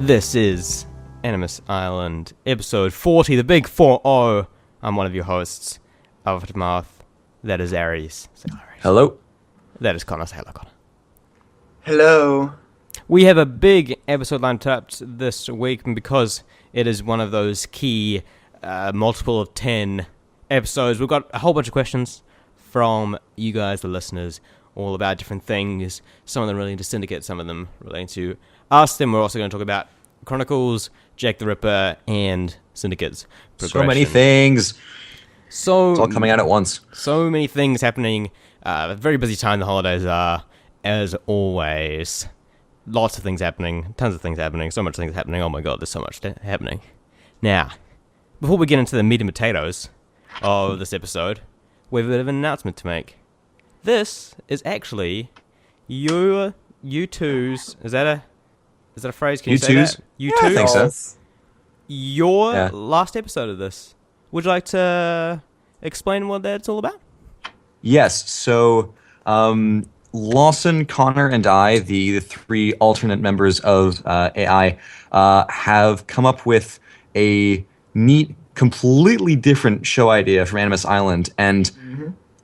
This is Animus Island, episode 40, the big 4-0. I'm one of your hosts, Aftermath. That is Aries. Say hi, Aries. Hello. That is Connor. Say hello, Connor. Hello. We have a big episode lined up this week, and because it is one of those key multiple of 10 episodes, we've got a whole bunch of questions from you guys, the listeners, all about different things. Some of them relating to Syndicate, some of them relating to us. Then we're also going to talk about Chronicles, Jack the Ripper, and Syndicate's progression. So many things. It's all coming out at once. So many things happening. A very busy time the holidays are, as always. Lots of things happening. Tons of things happening. So much things happening. Oh my god, there's so much happening. Now, before we get into the meat and potatoes of this episode, we have a bit of an announcement to make. This is actually you two's. Is that a phrase? Can you say that? You Yeah, I think so. Your last episode of this. Would you like to explain what that's all about? Yes. So, Lawson, Connor, and I, the three alternate members of AI, have come up with a neat, completely different show idea from Animus Island, and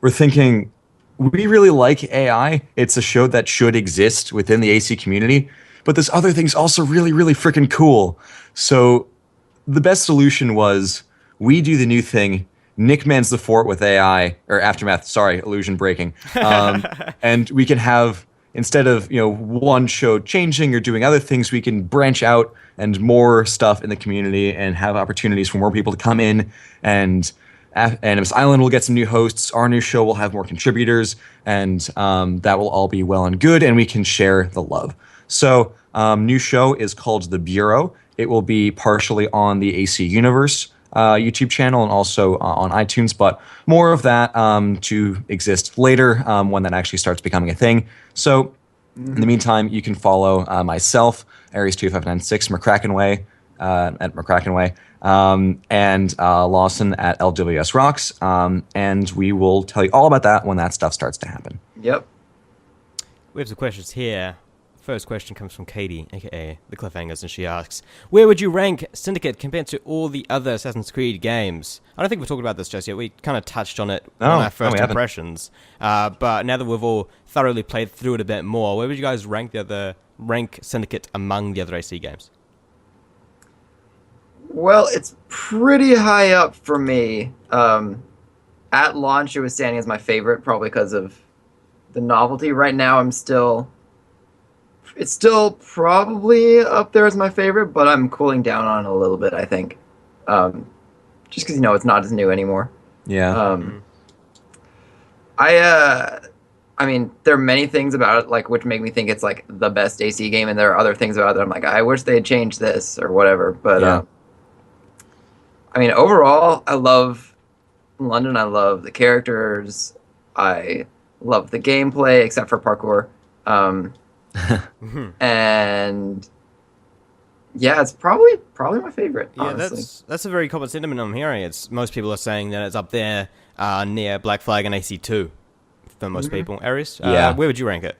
we're thinking, we really like AI. It's a show that should exist within the AC community, but this other thing's also really, really freaking cool. So the best solution was we do the new thing. Nick mans the fort with AI, or Aftermath, sorry, illusion breaking. And we can have, instead of one show changing or doing other things, we can branch out and more stuff in the community and have opportunities for more people to come in, and Animus Island will get some new hosts. Our new show will have more contributors, and that will all be well and good, and we can share the love. So, new show is called The Bureau. It will be partially on the AC Universe YouTube channel and also on iTunes, but more of that to exist later when that actually starts becoming a thing. So, in the meantime, you can follow myself, Aries2596, McCrackenway, at McCrackenway, and Lawson at LWS Rocks, and we will tell you all about that when that stuff starts to happen. Yep. We have some questions here. First question comes from Katie, aka The Cliffhangers, and she asks, where would you rank Syndicate compared to all the other Assassin's Creed games? I don't think we've talked about this just yet. We kind of touched on it on our first impressions. But now that we've all thoroughly played through it a bit more, where would you guys rank Syndicate among the other AC games? Well, it's pretty high up for me. At launch, it was standing as my favorite, probably because of the novelty. Right now, it's still probably up there as my favorite, but I'm cooling down on it a little bit, I think. Just because, it's not as new anymore. Yeah. I mean, there are many things about it, like, which make me think it's, like, the best AC game, and there are other things about it that I'm like, I wish they had changed this, or whatever, but, I mean, overall, I love London, I love the characters, I love the gameplay, except for parkour, and yeah, it's probably my favorite. Honestly. That's a very common sentiment I'm hearing. It's most people are saying that it's up there near Black Flag and AC2 for most people. Aries, where would you rank it?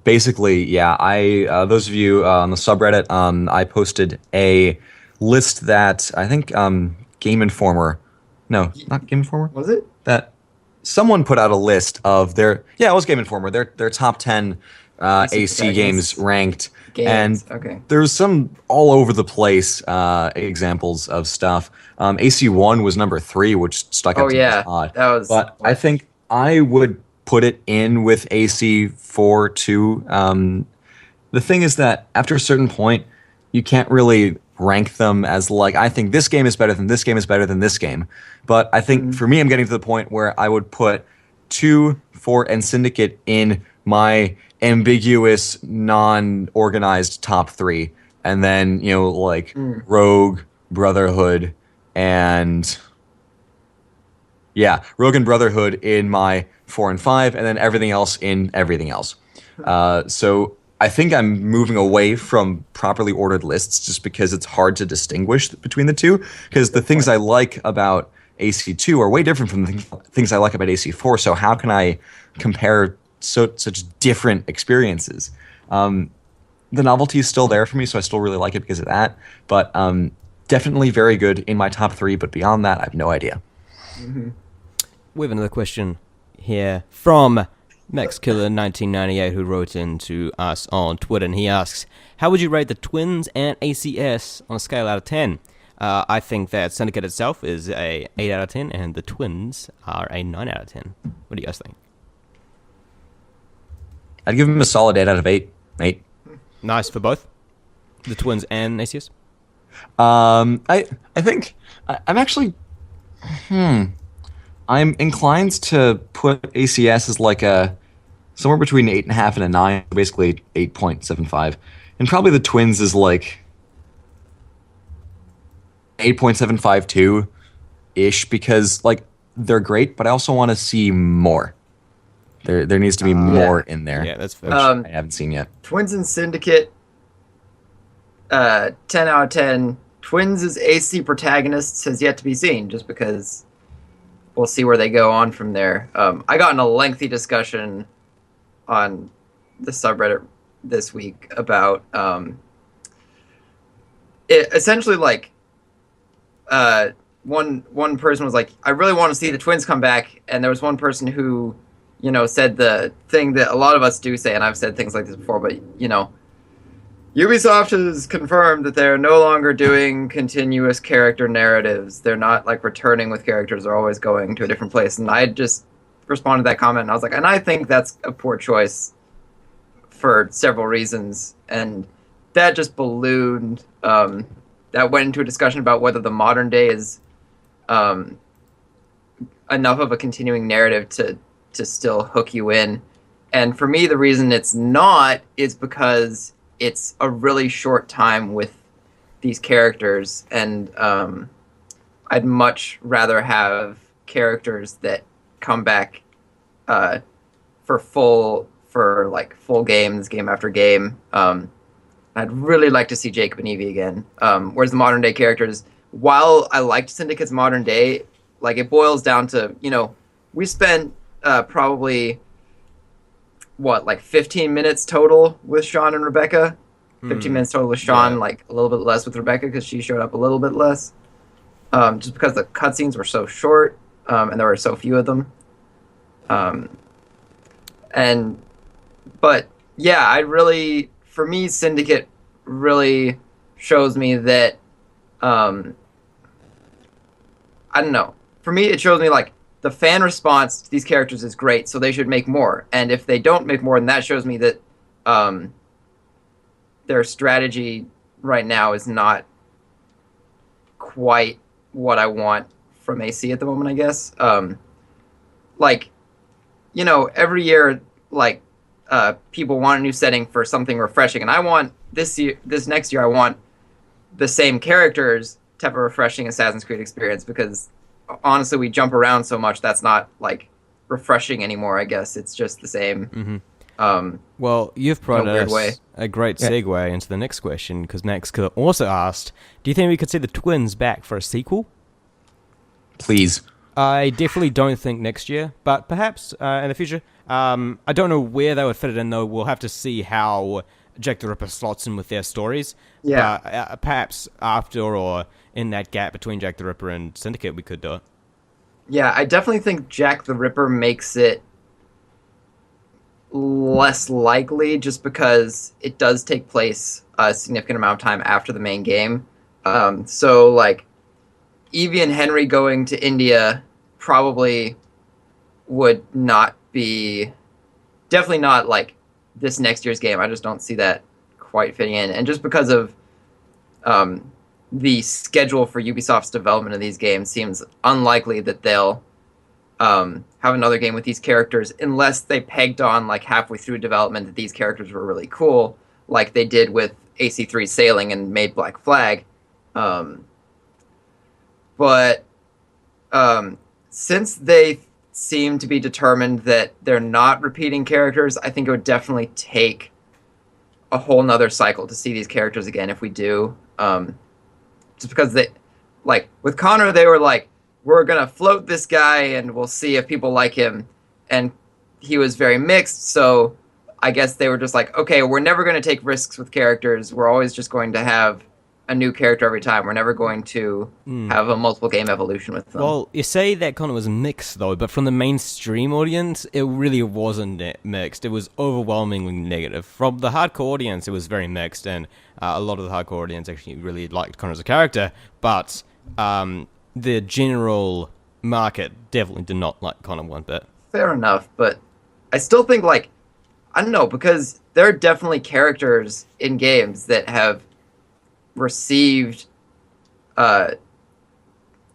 Basically, I those of you on the subreddit, I posted a list that I think Game Informer, no, not Game Informer, Was it? that someone put out a list of it was Game Informer, their top 10 AC games ranked, and there's some all over the place examples of stuff. AC1 was number 3, which stuck out to me as odd. But I think I would put it in with AC4 too. The thing is that after a certain point, you can't really rank them as like, I think this game is better than this game is better than this game. But I think for me, I'm getting to the point where I would put 2, 4, and Syndicate in my ambiguous, non-organized top 3, and then Rogue, Brotherhood, and Rogue and Brotherhood in my 4 and 5, and then everything else in everything else. So I think I'm moving away from properly ordered lists just because it's hard to distinguish between the two, because the things I like about AC2 are way different from the things I like about AC4. So how can I compare such different experiences? the novelty is still there for me, so I still really like it because of that. But definitely very good in my top 3. But beyond that, I have no idea. Mm-hmm. We have another question here from MaxKiller1998, who wrote in to us on Twitter, and he asks, how would you rate the Twins and ACS on a scale out of 10? I think that Syndicate itself is a 8 out of 10, and the Twins are a 9 out of 10. What do you guys think? I'd give him a solid 8 out of 8. 8. Nice for both? The Twins and ACS? I think I'm actually I'm inclined to put ACS as like a somewhere between 8.5 and a 9, basically 8.75, and probably the Twins is like 8.752 ish, because like they're great, but I also want to see more. There needs to be more in there. Yeah, that's fair. Which I haven't seen yet. Twins and Syndicate, 10 out of 10. Twins as AC protagonists has yet to be seen, just because we'll see where they go on from there. I got in a lengthy discussion on the subreddit this week about it. Essentially, like one person was like, I really want to see the Twins come back, and there was one person who, you know, said the thing that a lot of us do say, and I've said things like this before, but, you know, Ubisoft has confirmed that they're no longer doing continuous character narratives. They're not, like, returning with characters. They're always going to a different place. And I just responded to that comment, and I was like, and I think that's a poor choice for several reasons. And that just ballooned. That went into a discussion about whether the modern day is enough of a continuing narrative to still hook you in. And for me, the reason it's not is because it's a really short time with these characters, and I'd much rather have characters that come back for full games, game after game. I'd really like to see Jacob and Evie again. Whereas the modern day characters, while I liked Syndicate's modern day, like, it boils down to, you know, we spent probably 15 minutes total with Sean and Rebecca. 15 minutes total with Sean, like a little bit less with Rebecca because she showed up a little bit less. Just because the cutscenes were so short, and there were so few of them. But yeah, for me, Syndicate really shows me that, I don't know. For me, it shows me, like, the fan response to these characters is great, so they should make more. And if they don't make more, then that shows me that their strategy right now is not quite what I want from AC at the moment, I guess. Like, you know, every year, like, people want a new setting for something refreshing, and I want this next year, I want the same characters to have a refreshing Assassin's Creed experience, because honestly, we jump around so much that's not, like, refreshing anymore. I guess it's just the same. Mm-hmm. Well, you've provided us a great segue into the next question, because Max also asked, do you think we could see the Twins back for a sequel? Please. I definitely don't think next year, but perhaps in the future. I don't know where they would fit it in, though. We'll have to see how Jack the Ripper slots in with their stories. Yeah. Perhaps after or in that gap between Jack the Ripper and Syndicate, we could do it. Yeah, I definitely think Jack the Ripper makes it less likely, just because it does take place a significant amount of time after the main game. So, like, Evie and Henry going to India probably would not be... Definitely not, like, this next year's game. I just don't see that quite fitting in. And just because of the schedule for Ubisoft's development of these games, seems unlikely that they'll have another game with these characters unless they pegged on, like, halfway through development that these characters were really cool, like they did with AC3 Sailing and made Black Flag. But since they seem to be determined that they're not repeating characters, I think it would definitely take a whole nother cycle to see these characters again if we do. Just because they, like, with Connor, they were like, we're going to float this guy and we'll see if people like him. And he was very mixed, so I guess they were just like, okay, we're never going to take risks with characters. We're always just going to have a new character every time. We're never going to have a multiple game evolution with them. Well, you say that kind of was mixed, though, but from the mainstream audience, it really wasn't mixed. It was overwhelmingly negative. From the hardcore audience, it was very mixed, and a lot of the hardcore audience actually really liked Connor as a character, but the general market definitely did not like Connor one bit. Fair enough, but I still think, like, I don't know, because there are definitely characters in games that have received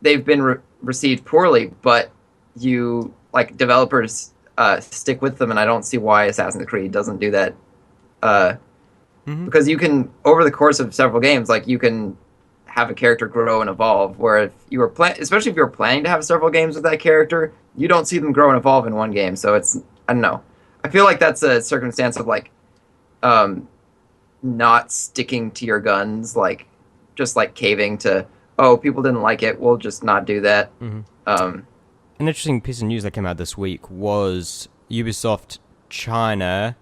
they've been received poorly, but you like developers stick with them, and I don't see why Assassin's Creed doesn't do that. Because you can, over the course of several games, like you can have a character grow and evolve. Where if you were especially if you're planning to have several games with that character, you don't see them grow and evolve in one game. So it's, I don't know. I feel like that's a circumstance of like not sticking to your guns, like just like caving to, oh, people didn't like it, we'll just not do that. An interesting piece of news that came out this week was Ubisoft China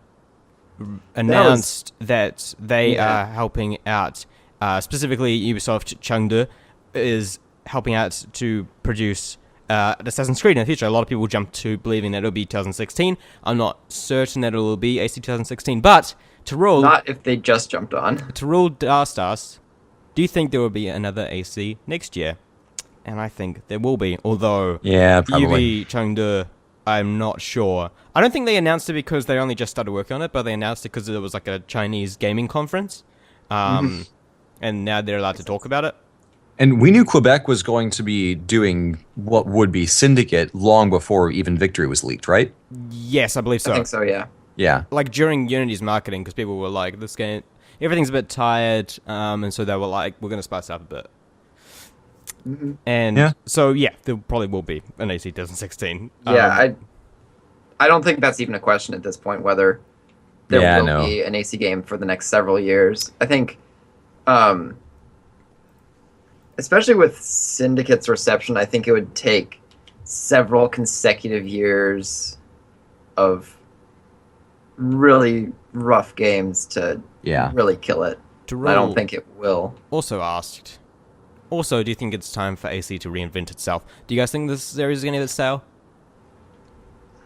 announced that they are helping out, specifically Ubisoft Chengdu is helping out to produce Assassin's Creed in the future. A lot of people jump to believing that it'll be 2016. I'm not certain that it will be AC 2016, but to rule... Not if they just jumped on. To rule Stars, do you think there will be another AC next year? And I think there will be, although probably. Chengdu, I'm not sure. I don't think they announced it because they only just started working on it, but they announced it because it was like a Chinese gaming conference. And now they're allowed to talk about it. And we knew Quebec was going to be doing what would be Syndicate long before even Victory was leaked, right? Yes, I believe so. I think so, yeah. Yeah. Like during Unity's marketing, because people were like, this game, everything's a bit tired, and so they were like, we're going to spice it up a bit. And so, yeah, there probably will be an AC 2016. Yeah, I don't think that's even a question at this point, whether there will be an AC game for the next several years. I think, especially with Syndicate's reception, I think it would take several consecutive years of really rough games to really kill it. I don't think it will. Also asked, do you think it's time for AC to reinvent itself? Do you guys think this series is going to get stale?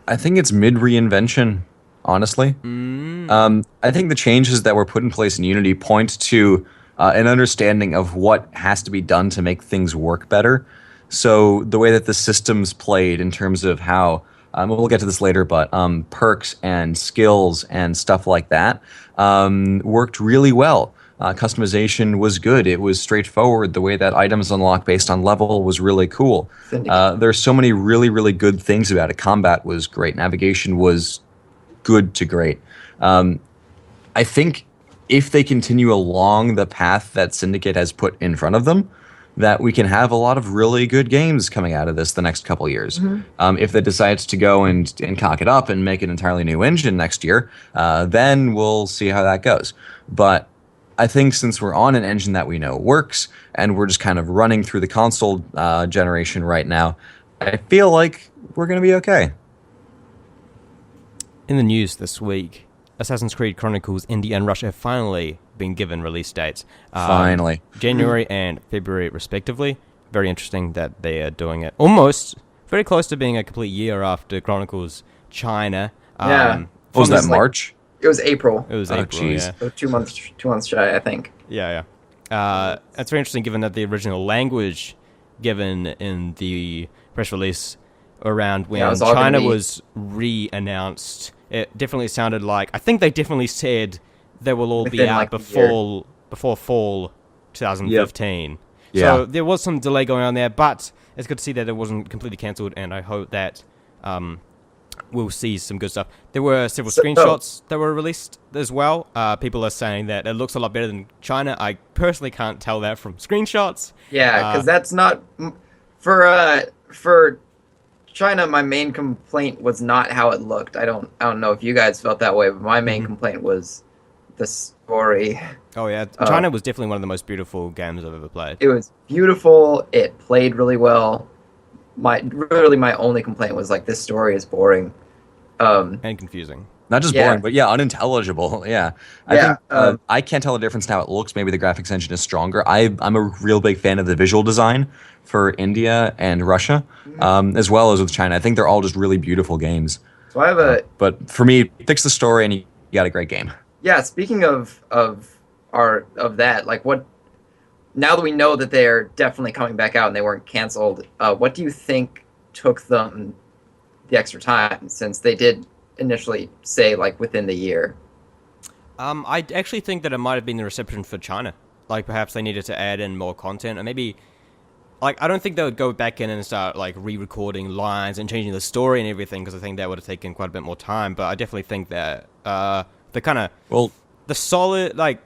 I think it's mid-reinvention, honestly. I think the changes that were put in place in Unity point to an understanding of what has to be done to make things work better. So the way that the system's played in terms of how, we'll get to this later, but perks and skills and stuff like that worked really well. Customization was good. It was straightforward. The way that items unlock based on level was really cool. There's so many really, really good things about it. Combat was great. Navigation was good to great. I think if they continue along the path that Syndicate has put in front of them, that we can have a lot of really good games coming out of this the next couple years. If they decide to go and cock it up and make an entirely new engine next year, then we'll see how that goes. But I think since we're on an engine that we know works, and we're just kind of running through the console generation right now, I feel like we're going to be okay. In the news this week, Assassin's Creed Chronicles India and Russia have finally been given release dates. Finally. January and February, respectively. Very interesting that they are doing it almost very close to being a complete year after Chronicles China. Was that March? It was April. It was April, yeah. So 2 months shy, I think. Yeah. That's very interesting given that the original language given in the press release around when China was re-announced, it definitely sounded like, I think they definitely said they will all be out before fall 2015. So there was some delay going on there, but it's good to see that it wasn't completely cancelled, and I hope that we'll see some good stuff. There were several screenshots that were released as well. People are saying that it looks a lot better than China. I personally can't tell that from screenshots. Yeah, because that's not... For China, my main complaint was not how it looked. I don't know if you guys felt that way, but my main complaint was the story. Oh yeah, China was definitely one of the most beautiful games I've ever played. It was beautiful. It played really well. My only complaint was like this story is boring. And confusing. Not just Yeah. boring, but unintelligible. Yeah. I Yeah, think I can't tell the difference in how it looks. Maybe the graphics engine is stronger. I'm a real big fan of the visual design for India and Russia, as well as with China. I think they're all just really beautiful games. so I have a But for me, fix the story and you got a great game. yeah. Speaking of that, like what now that we know that they're definitely coming back out and they weren't canceled, what do you think took them the extra time since they did initially say like within the year? I actually think that it might have been the reception for China. Like, perhaps they needed to add in more content, or maybe, like, I don't think they would go back in and start, like, re-recording lines and changing the story and everything, because I think that would have taken quite a bit more time, but I definitely think that, the kind of, the solid, like,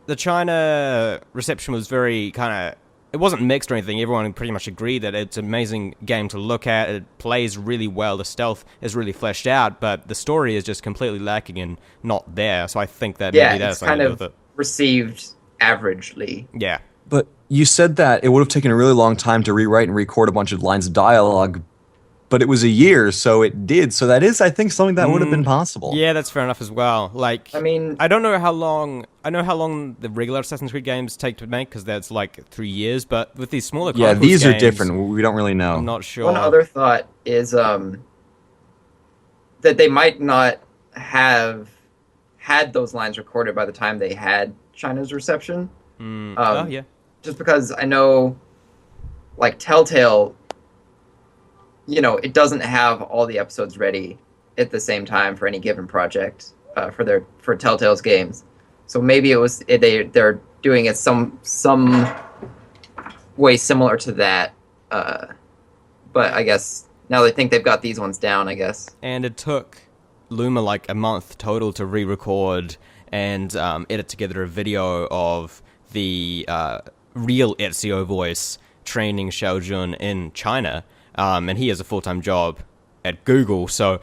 the China reception was very kind of, it wasn't mixed or anything. Everyone pretty much agreed that it's an amazing game to look at. It plays really well. The stealth is really fleshed out, but the story is just completely lacking and not there. So I think that maybe that's it's kind something to do of with it. received averagely. Yeah. But you said that it would have taken a really long time to rewrite and record a bunch of lines of dialogue, but it was a year, so it did. So that is, I think, something that would have been possible. Yeah, that's fair enough as well. Like, I mean, I don't know how long. I know how long the regular Assassin's Creed games take to make, because that's like 3 years. But with these smaller, Yeah, Chronicles these are games, different. We don't really know. I'm not sure. one other thought is that they might not have had those lines recorded by the time they had China's reception. Oh yeah. Just because I know, like Telltale, it doesn't have all the episodes ready at the same time for any given project for Telltale's games. So maybe they're doing it some way similar to that. But I guess now they think they've got these ones down, I guess. And it took Luma like a month total to re-record and edit together a video of the real Ezio voice training Xiaojun in China. And he has a full-time job at Google, so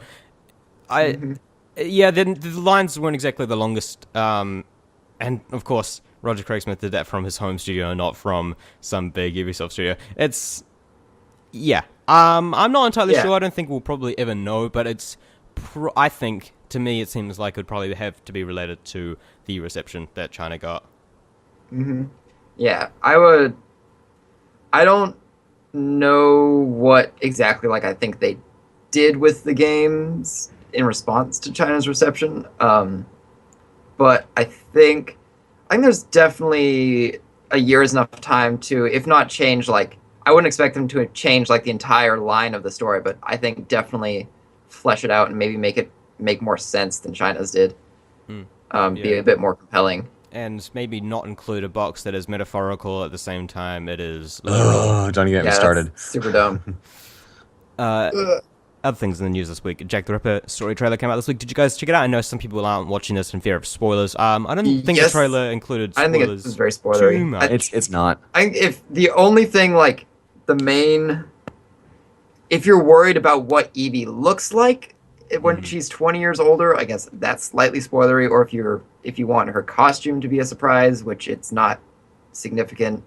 yeah, the lines weren't exactly the longest. And of course, Roger Craig-Smith did that from his home studio, not from some big Ubisoft studio. It's I'm not entirely sure. I don't think we'll probably ever know, but it's I think, to me, it seems like it would probably have to be related to the reception that China got. Yeah, I don't know what exactly I think they did with the games in response to China's reception, but I think there's definitely a year is enough time to, if not change, I wouldn't expect them to change the entire line of the story, but I think definitely flesh it out and maybe make more sense than China's did. Be a bit more compelling. And maybe not include a box that is metaphorical at the same time it is literal. Oh, don't even get me started. That's super dumb. Other things in the news this week. Jack the Ripper story trailer came out this week. Did you guys check it out? I know some people aren't watching this in fear of spoilers. I don't think the trailer included spoilers. I don't think it was very spoilery. Too much. It's not. If the only thing, if you're worried about what Evie looks like when she's 20 years older, I guess that's slightly spoilery. Or if you want her costume to be a surprise, which it's not significant,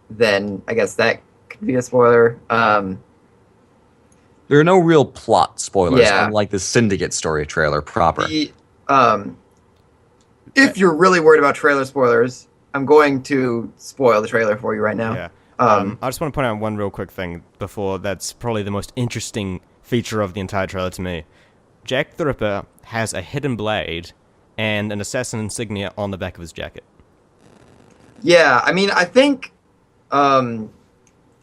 then I guess that could be a spoiler. There are no real plot spoilers, Yeah. unlike the Syndicate story trailer proper. If you're really worried about trailer spoilers, I'm going to spoil the trailer for you right now. Yeah. I just want to point out one real quick thing before that's probably the most interesting feature of the entire trailer to me. Jack the Ripper has a hidden blade and an assassin insignia on the back of his jacket. Yeah, I mean, I think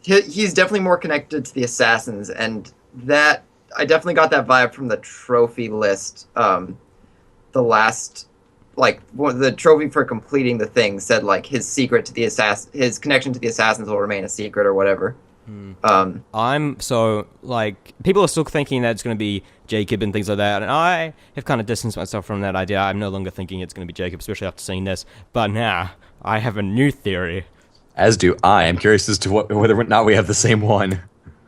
he's definitely more connected to the assassins, and that I definitely got that vibe from the trophy list. The last, the trophy for completing the thing said his secret to the his connection to the assassins will remain a secret or whatever. I'm so people are still thinking that it's going to be Jacob and things like that, and I have kind of distanced myself from that idea. I'm no longer thinking it's going to be Jacob, especially after seeing this. But now I have a new theory. As do I. I'm curious as to whether or not we have the same one.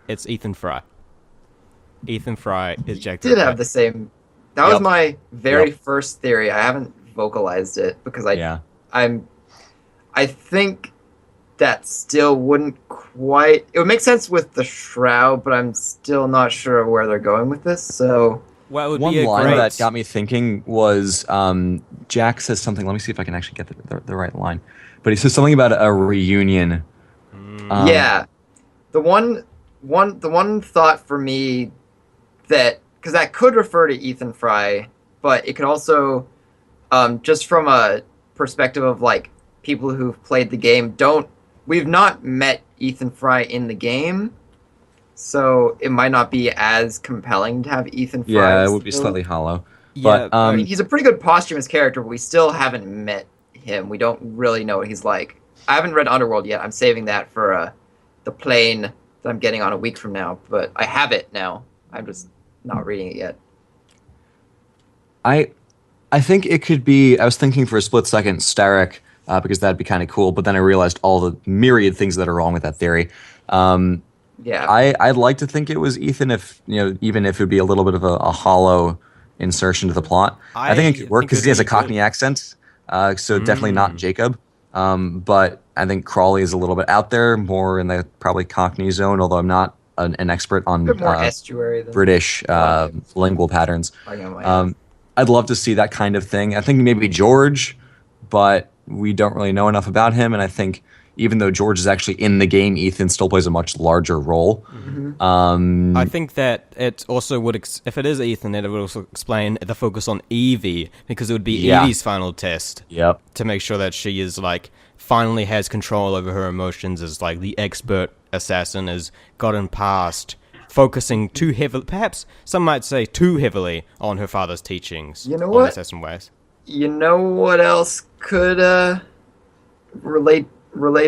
It's Ethan Fry. Ethan Fry is Jack the Did Ripper. have the same. That was my very first theory. I haven't vocalized it because I think that still wouldn't quite. It would make sense with the shroud, but I'm still not sure where they're going with this. So Well, it would One be a line great... that got me thinking was Jack says something. Let me see if I can actually get the right line. But he says something about a reunion. Yeah, the one thought for me that, because that could refer to Ethan Fry, but it could also, just from a perspective of like people who've played the game, we've not met Ethan Fry in the game, so it might not be as compelling to have Ethan Fry. Yeah, it would be still. slightly hollow. Yeah, But I mean, he's a pretty good posthumous character, but we still haven't met him. We don't really know what he's like. I haven't read Underworld yet. I'm saving that for the plane that I'm getting on a week from now, but I have it now. I'm just not reading it yet. I think it could be. I was thinking for a split second Starrick, because that'd be kind of cool. But then I realized all the myriad things that are wrong with that theory. Yeah, I'd like to think it was Ethan, if even if it would be a little bit of a hollow insertion to the plot. I think it could work because he has a Cockney accent, so definitely not Jacob. But I think Crawley is a little bit out there, more in the probably Cockney zone. Although I'm not an expert on a bit more estuary than British lingual patterns. I I'd love to see that kind of thing. I think maybe George, but we don't really know enough about him, and I think even though George is actually in the game, Ethan still plays a much larger role. I think that it also would, if it is Ethan, it would also explain the focus on Evie, because it would be Evie's final test. Yep. To make sure that she is like finally has control over her emotions, as like the expert assassin has gotten past focusing too heavily, perhaps some might say too heavily, on her father's teachings. You know on what? assassin ways. You know what else could relate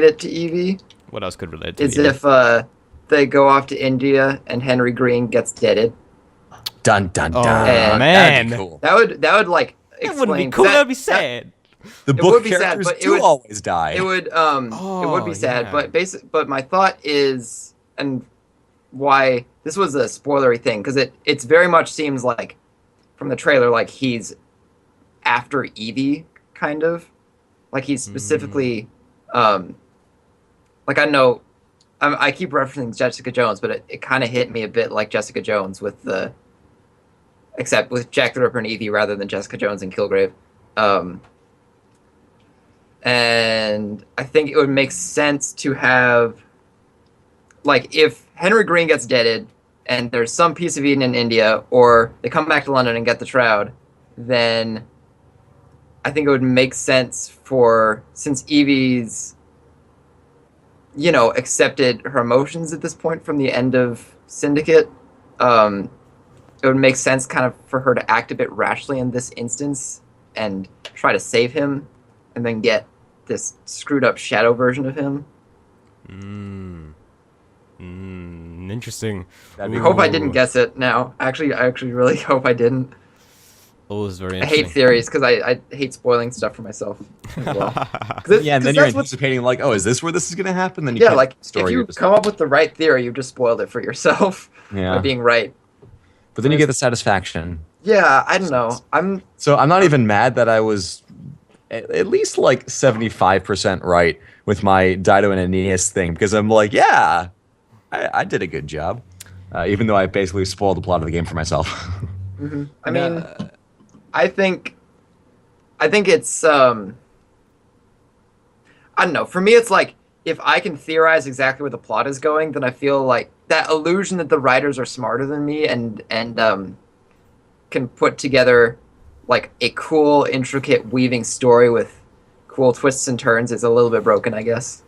it to Evie? What else could relate to Is Evie? if they go off to India and Henry Green gets deaded. Dun dun dun. And man. That'd be cool. That would like That explain. wouldn't be cool. That would be sad. The It book would be sad, characters but it do would- always die. It would it would be sad, yeah. but my thought is, and why this was a spoilery thing, because it's very much seems like from the trailer like he's after Evie, kind of like he's specifically like I know I keep referencing Jessica Jones, but it kind of hit me a bit like Jessica Jones except with Jack the Ripper and Evie rather than Jessica Jones and Kilgrave. And I think it would make sense to have, like, if Henry Green gets deaded and there's some piece of Eden in India, or they come back to London and get the Shroud, then I think it would make sense since Evie's, accepted her emotions at this point from the end of Syndicate, it would make sense kind of for her to act a bit rashly in this instance and try to save him and then get this screwed up shadow version of him. Interesting. That'd I be hope I Ooh. didn't guess it now. I actually really hope I didn't. Oh, it's very I interesting. hate theories because I hate spoiling stuff for myself as well. 'Cause yeah, and then that's you're what- anticipating like, oh, is this where this is going to happen? Then you yeah, can't like story if you your just- come up with the right theory, you just spoiled it for yourself Yeah. by being right. But then you get the satisfaction. Yeah, I don't know. I'm not even mad that I was at least like 75% right with my Dido and Aeneas thing, because I'm like, yeah, I did a good job, even though I basically spoiled the plot of the game for myself. I mean, I think it's I don't know. For me, it's like if I can theorize exactly where the plot is going, then I feel like that illusion that the writers are smarter than me and can put together like a cool, intricate weaving story with cool twists and turns is a little bit broken, I guess.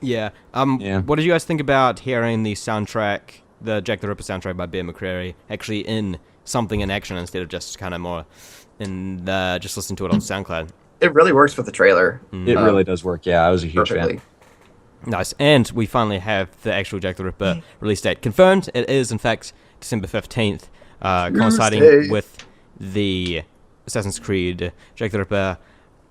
Yeah. Yeah. What did you guys think about hearing the soundtrack, the Jack the Ripper soundtrack by Bear McCreary, actually in something in action instead of just kind of more in just listen to it on SoundCloud? It really works with the trailer. It really does work. Yeah, I was a huge Perfectly. fan. Nice. And we finally have the actual Jack the Ripper release date confirmed. It is, in fact, December 15th, coinciding Tuesday. with the Assassin's Creed Jack the Ripper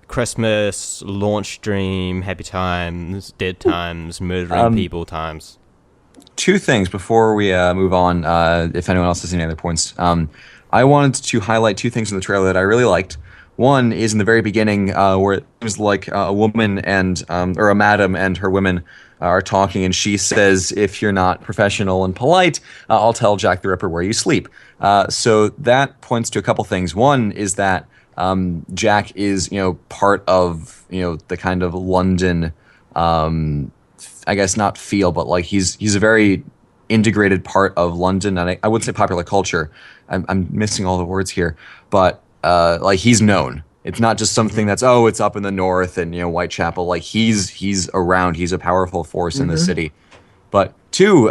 Christmas launch stream, happy times, dead times, murdering people times. Two things before we move on, if anyone else has any other points. I wanted to highlight two things in the trailer that I really liked. One is in the very beginning, where it was like a woman and or a madam and her women are talking, and she says, "If you're not professional and polite, I'll tell Jack the Ripper where you sleep." So that points to a couple things. One is that Jack is, part of, the kind of London, I guess not feel, but like he's a very integrated part of London, and I would say popular culture. I'm missing all the words here, but like he's known. It's not just something that's it's up in the north and Whitechapel. Like he's around. He's a powerful force in the city. But two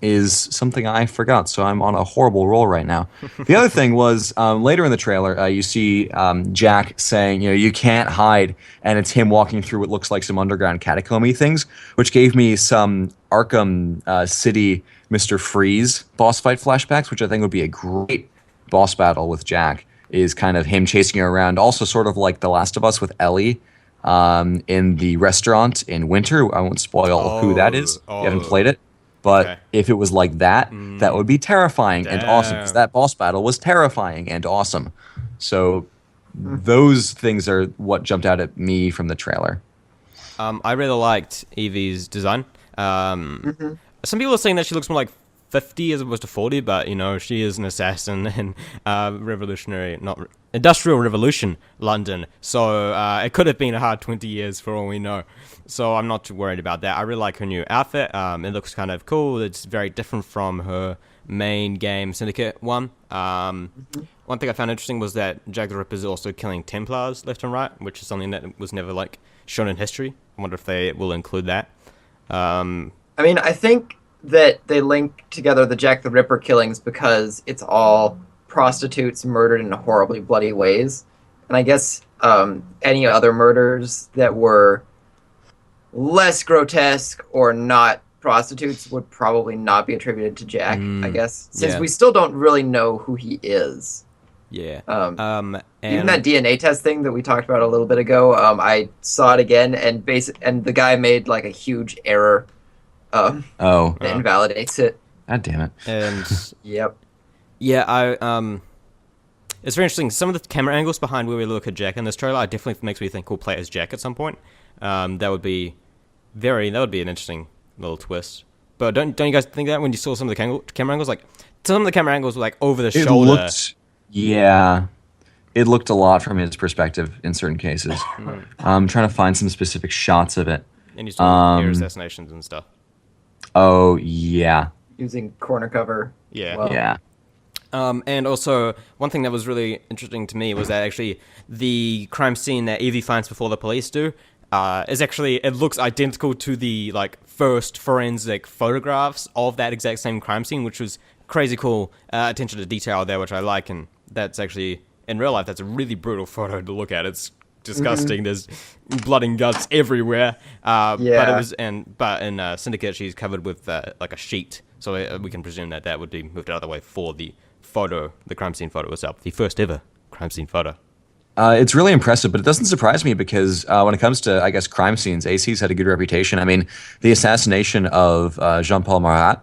is something I forgot, so I'm on a horrible roll right now. The other thing was later in the trailer, you see Jack saying, you can't hide, and it's him walking through what looks like some underground catacomb things, which gave me some Arkham City Mr. Freeze boss fight flashbacks, which I think would be a great boss battle with Jack, is kind of him chasing you around, also sort of like The Last of Us with Ellie. In the restaurant in Winter. I won't spoil who that is. You haven't played it. But if it was like that, that would be terrifying and awesome, because that boss battle was terrifying and awesome. So those things are what jumped out at me from the trailer. I really liked Evie's design. Some people are saying that she looks more like 50 as opposed to 40, but she is an assassin in Industrial Revolution London, so it could have been a hard 20 years for all we know, so I'm not too worried about that. I really like her new outfit. It looks kind of cool. It's very different from her main game Syndicate one. One thing I found interesting was that Jack the Ripper is also killing Templars left and right, which is something that was never shown in history. I wonder if they will include that. I think that they link together the Jack the Ripper killings because it's all prostitutes murdered in horribly bloody ways. And I guess any other murders that were less grotesque or not prostitutes would probably not be attributed to Jack, I guess, since we still don't really know who he is. Yeah. Even that DNA test thing that we talked about a little bit ago, I saw it again, and the guy made a huge error. That invalidates it. God damn it. And yep. Yeah, it's very interesting. Some of the camera angles behind where we look at Jack in this trailer definitely makes me think we'll play as Jack at some point. That would be an interesting little twist. But don't you guys think that when you saw some of the camera angles, some of the camera angles were over the shoulder? It looked a lot from his perspective in certain cases. I'm trying to find some specific shots of it. And he's doing air assassinations and stuff. Oh, yeah. Using corner cover. Yeah. Well. Yeah. And also, one thing that was really interesting to me was that actually the crime scene that Evie finds before the police do is actually, it looks identical to the first forensic photographs of that exact same crime scene, which was crazy cool attention to detail there, which I like. And that's actually, in real life, that's a really brutal photo to look at. It's disgusting. There's blood and guts everywhere. But in Syndicate, she's covered with a sheet, so we can presume that would be moved out of the way for the photo, the crime scene photo itself, the first ever crime scene photo. It's really impressive, but it doesn't surprise me because when it comes to, I guess, crime scenes, AC's had a good reputation. I mean, the assassination of Jean-Paul Marat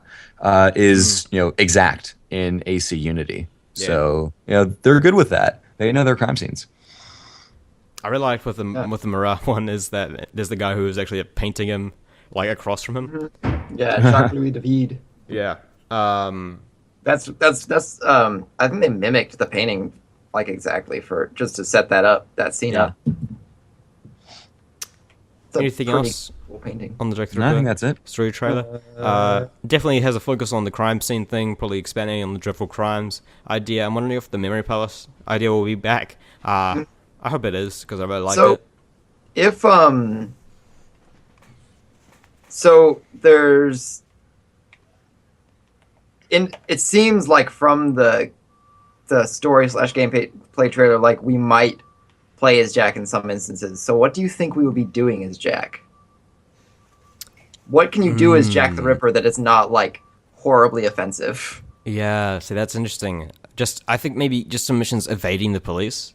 is, exact in AC Unity. Yeah. So, they're good with that. They know their crime scenes. I really like with the Marat one is that there's the guy who is actually painting him across from him. Yeah, Jacques-Louis David. Yeah. That's I think they mimicked the painting exactly for just to set that scene up. Anything else cool painting on the Jack the Ripper? I think that's it. Story trailer. Definitely has a focus on the crime scene thing, probably expanding on the dreadful crimes idea. I'm wondering if the Memory Palace idea will be back. I hope it is, because I really like it. If so there's it seems like from the story / gameplay trailer, we might play as Jack in some instances. So what do you think we will be doing as Jack? What can you do as Jack the Ripper that is not horribly offensive? Yeah, see, that's interesting. I think maybe just some missions evading the police.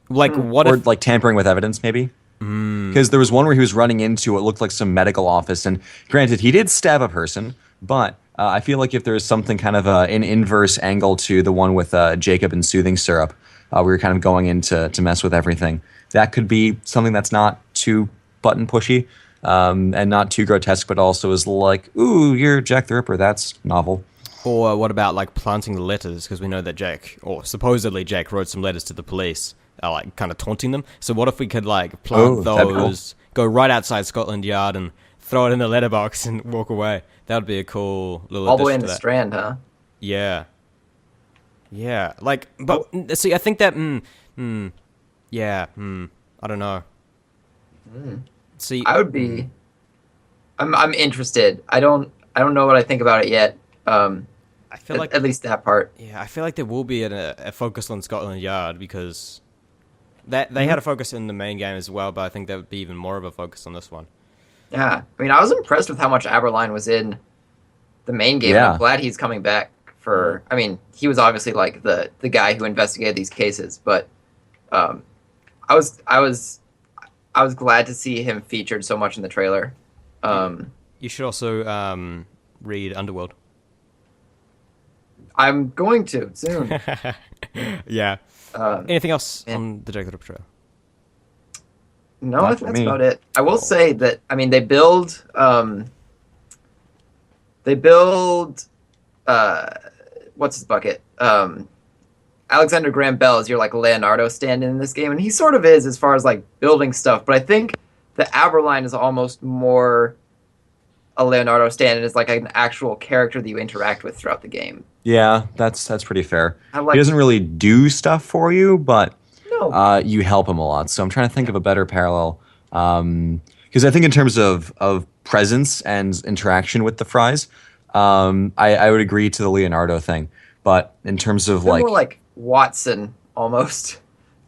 What or if tampering with evidence, maybe? Because there was one where he was running into what looked like some medical office, and granted, he did stab a person, but I feel like if there is something kind of an inverse angle to the one with Jacob and soothing syrup, we were kind of going in to mess with everything. That could be something that's not too button pushy and not too grotesque, but also is like, ooh, you're Jack the Ripper. That's novel. Or what about like planting the letters? Because we know that Jack, or supposedly Jack, wrote some letters to the police, like kind of taunting them. So what if we could like plant those, go right outside Scotland Yard and throw it in the letterbox and walk away? That would be a cool little. All the way in the Strand, huh? Yeah. Yeah, like, but see, I think that, I don't know. See, I would be. I'm interested. I don't know what I think about it yet. I feel like at least that part. Yeah, I feel like there will be a focus on Scotland Yard because they had a focus in the main game as well, but I think there would be even more of a focus on this one. Yeah, I mean, I was impressed with how much Aberline was in the main game. Yeah. I'm glad he's coming back for. I mean, he was obviously like the guy who investigated these cases, but I was glad to see him featured so much in the trailer. You should also read Underworld. I'm going to soon. Yeah. Anything else on the Jack the Ripper trailer? No, I think that's about it. I will say that, I mean, they build what's his bucket? Alexander Graham Bell is your like Leonardo stand-in in this game, and he sort of is as far as like building stuff, but I think the Aberline is almost more a Leonardo stand-in, is like an actual character that you interact with throughout the game. Yeah, that's pretty fair. He doesn't really do stuff for you, but no. You help him a lot. So I'm trying to think of a better parallel. Because I think in terms of presence and interaction with the Fries, I would agree to the Leonardo thing. But in terms of more like Watson almost.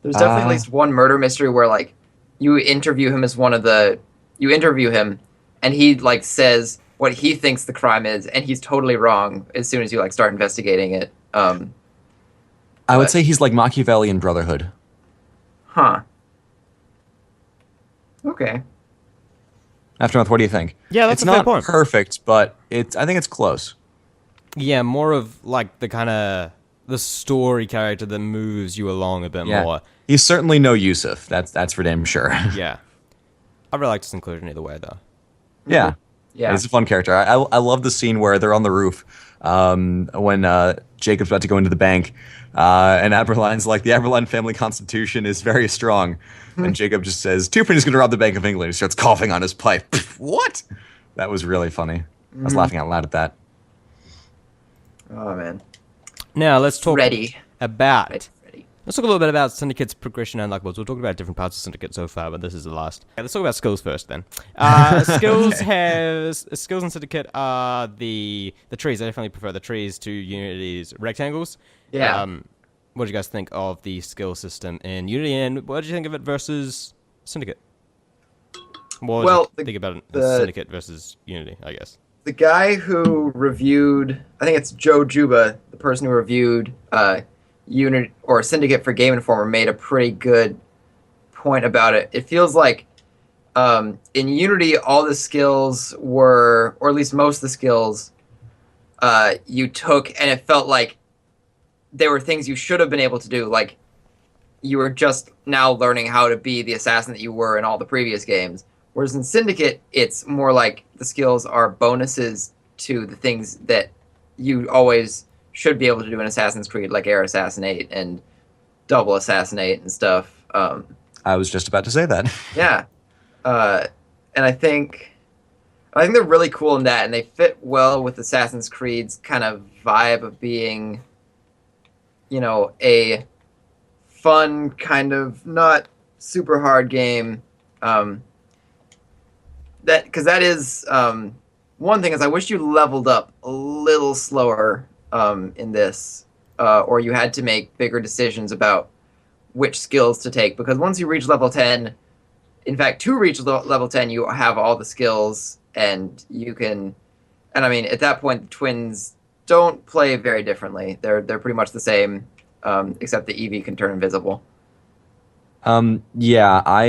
There's definitely at least one murder mystery where like you interview him and he like says what he thinks the crime is, and he's totally wrong as soon as you like start investigating it. I would say he's like Machiavellian Brotherhood. Huh. Okay. Aftermath, what do you think? Yeah, that's it's a fair not point. Perfect, but I think it's close. Yeah, more of like the story character that moves you along a bit more. He's certainly no Yusuf. That's for damn sure. Yeah. I really like this inclusion either way, though. Yeah. Yeah. He's a fun character. I love the scene where they're on the roof when Jacob's about to go into the bank, and Aberline's like, the Aberline family constitution is very strong. And Jacob just says, Tupin is going to rob the Bank of England. He starts coughing on his pipe. What? That was really funny. I was laughing out loud at that. Oh, man. Now, let's talk about... Ready. Let's talk a little bit about Syndicate's progression and Unlockables. We'll talk about different parts of Syndicate so far, but this is the last. Okay, let's talk about skills first, then. Skills in Syndicate are the trees. I definitely prefer the trees to Unity's rectangles. Yeah. What did you guys think of the skill system in Unity, and what did you think of it versus Syndicate? What did you think about it in Syndicate versus Unity, I guess? The guy who reviewed, I think it's Joe Juba, the person who reviewed Unity or Syndicate for Game Informer, made a pretty good point about it. It feels like in Unity, all the skills were, or at least most of the skills, you took, and it felt like they were things you should have been able to do. Like you were just now learning how to be the assassin that you were in all the previous games. Whereas in Syndicate, it's more like the skills are bonuses to the things that you always should be able to do in Assassin's Creed, like Air Assassinate and Double Assassinate and stuff. I was just about to say that. Yeah. And I think they're really cool in that, and they fit well with Assassin's Creed's kind of vibe of being, you know, a fun, kind of not super hard game. Because that is one thing is I wish you leveled up a little slower in this, or you had to make bigger decisions about which skills to take. Because once you reach level 10, in fact, to reach level 10, you have all the skills, and you can. And I mean, at that point, the twins don't play very differently. They're pretty much the same, except the Eevee can turn invisible. Yeah, I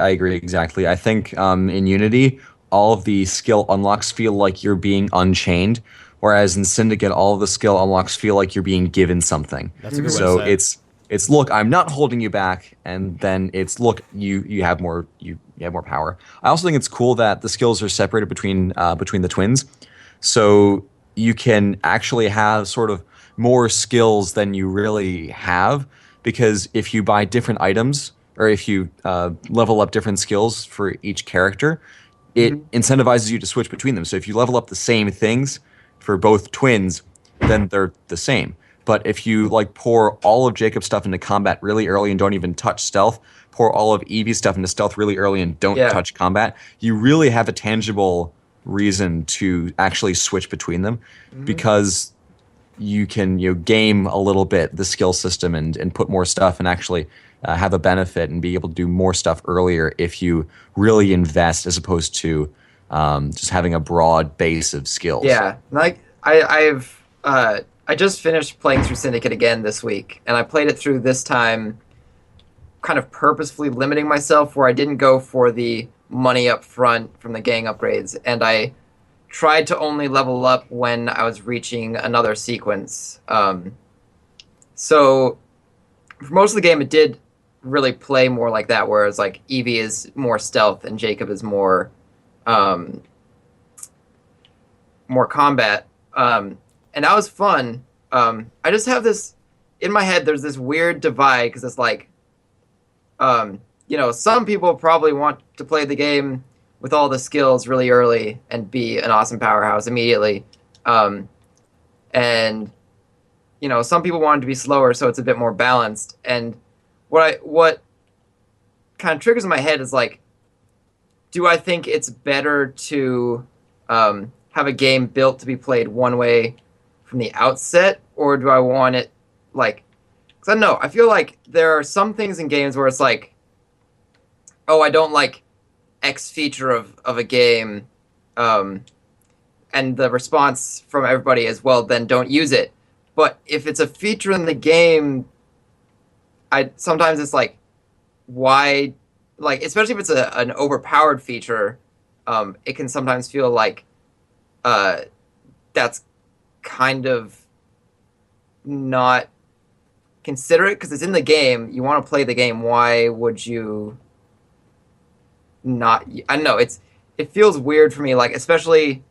agree exactly. I think in Unity, all of the skill unlocks feel like you're being unchained, wwhereas in Syndicate, all of the skill unlocks feel like you're being given something. That's a good way So to say it. It's look, I'm not holding you back, and then it's look, you have more power. I also think it's cool that the skills are separated between the twins, so you can actually have sort of more skills than you really have, because if you buy different items or if you level up different skills for each character, it incentivizes you to switch between them. So if you level up the same things for both twins, then they're the same. But if you like pour all of Jacob's stuff into combat really early and don't even touch stealth, pour all of Evie's stuff into stealth really early and don't touch combat, you really have a tangible reason to actually switch between them, because you can game a little bit the skill system and put more stuff and actually have a benefit and be able to do more stuff earlier if you really invest, as opposed to just having a broad base of skills. Yeah, like I just finished playing through Syndicate again this week, and I played it through this time kind of purposefully limiting myself, where I didn't go for the money up front from the gang upgrades, and I tried to only level up when I was reaching another sequence. So for most of the game, it did really play more like that, whereas like Evie is more stealth and Jacob is more combat. And that was fun. I just have this in my head. There's this weird divide, because it's like, some people probably want to play the game with all the skills really early and be an awesome powerhouse immediately. And some people want it to be slower, so it's a bit more balanced. And what kind of triggers in my head is like, do I think it's better to have a game built to be played one way from the outset, or do I want it like, because I don't know, I feel like there are some things in games where it's like, oh, I don't like X feature of a game, and the response from everybody is, well, then don't use it. But if it's a feature in the game, sometimes it's like, why, like, especially if it's an overpowered feature, it can sometimes feel like that's kind of not considerate, because it's in the game. You want to play the game. Why would you not? I don't know. It feels weird for me, like, especially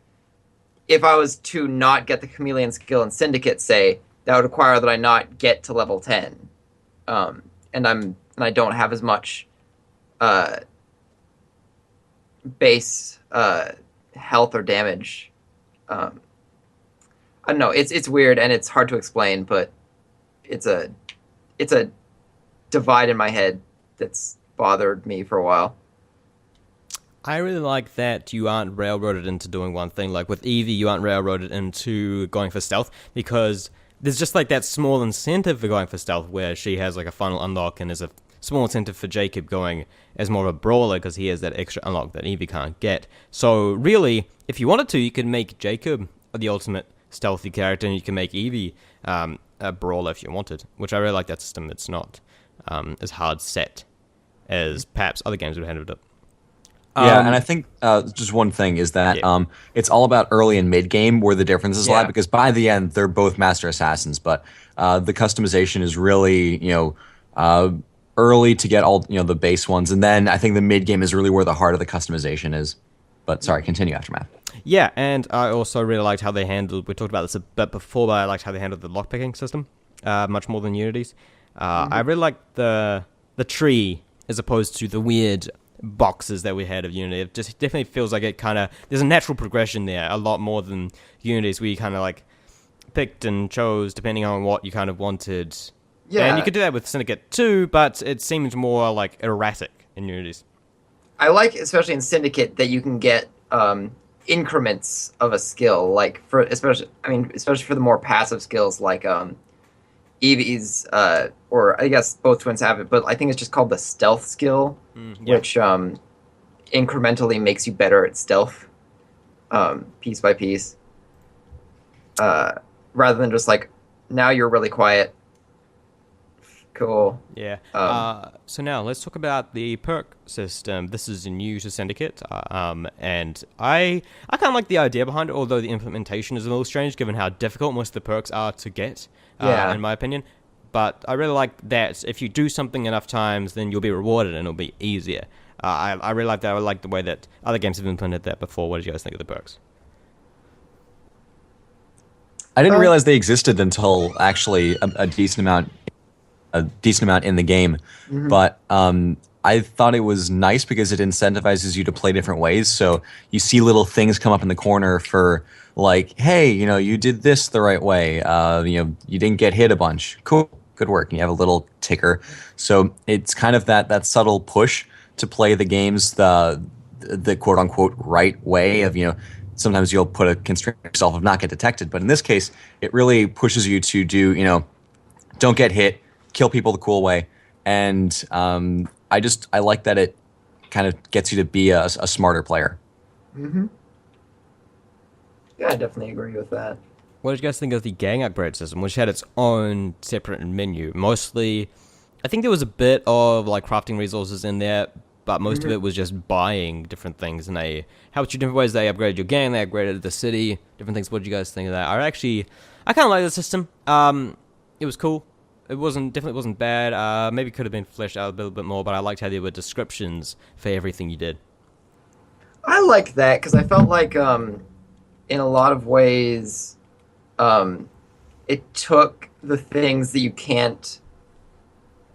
if I was to not get the chameleon skill in Syndicate, say, that would require that I not get to level 10. And I don't have as much base health or damage. I don't know. It's weird and it's hard to explain, but it's a divide in my head that's bothered me for a while. I really like that you aren't railroaded into doing one thing. Like with Evie, you aren't railroaded into going for stealth, because there's just like that small incentive for going for stealth, where she has like a final unlock, and there's a small incentive for Jacob going as more of a brawler, because he has that extra unlock that Evie can't get. So really, if you wanted to, you could make Jacob the ultimate stealthy character, and you can make Evie a brawler if you wanted, which I really like that system. It's not as hard set as perhaps other games would have handled it. Yeah, and I think just one thing is that it's all about early and mid game where the differences lie, because by the end they're both master assassins, but the customization is really early to get all the base ones, and then I think the mid game is really where the heart of the customization is. But sorry, continue, Aftermath. Yeah, and I also really liked how they handled, we talked about this a bit before, but I liked how they handled the lockpicking system much more than Unity's. I really liked the tree as opposed to the weird boxes that we had of Unity. It just definitely feels like it kind of, there's a natural progression there, a lot more than Unity's, where you kind of like picked and chose depending on what you kind of wanted. Yeah. And you could do that with Syndicate too, but it seems more like erratic in Unity's. I like, especially in Syndicate, that you can get increments of a skill, like especially for the more passive skills, like Evie's, or I guess both twins have it, but I think it's just called the stealth skill, which incrementally makes you better at stealth, piece by piece, rather than just like, now you're really quiet. Cool. Yeah. So now let's talk about the perk system. This is new to Syndicate, and I kind of like the idea behind it, although the implementation is a little strange given how difficult most of the perks are to get, in my opinion. but I really like that if you do something enough times, then you'll be rewarded and it'll be easier. I really like that. I like the way that other games have implemented that before. What did you guys think of the perks? I didn't realize they existed until actually a decent amount in the game, but I thought it was nice because it incentivizes you to play different ways. So you see little things come up in the corner for like, hey, you did this the right way. You didn't get hit a bunch. Cool, good work. And you have a little ticker. So it's kind of that subtle push to play the games the quote unquote right way of sometimes you'll put a constraint on yourself of not get detected, but in this case, it really pushes you to do, don't get hit, kill people the cool way, and I like that it kind of gets you to be a smarter player. Mm-hmm. Yeah, I definitely agree with that. What did you guys think of the gang upgrade system, which had its own separate menu? Mostly, I think there was a bit of like crafting resources in there, but most of it was just buying different things, and they helped you different ways. They upgraded your gang, they upgraded the city, different things. What did you guys think of that? I kind of like the system. It was cool. It definitely wasn't bad. Maybe could have been fleshed out a little bit more, but I liked how there were descriptions for everything you did. I liked that because I felt like in a lot of ways it took the things that you can't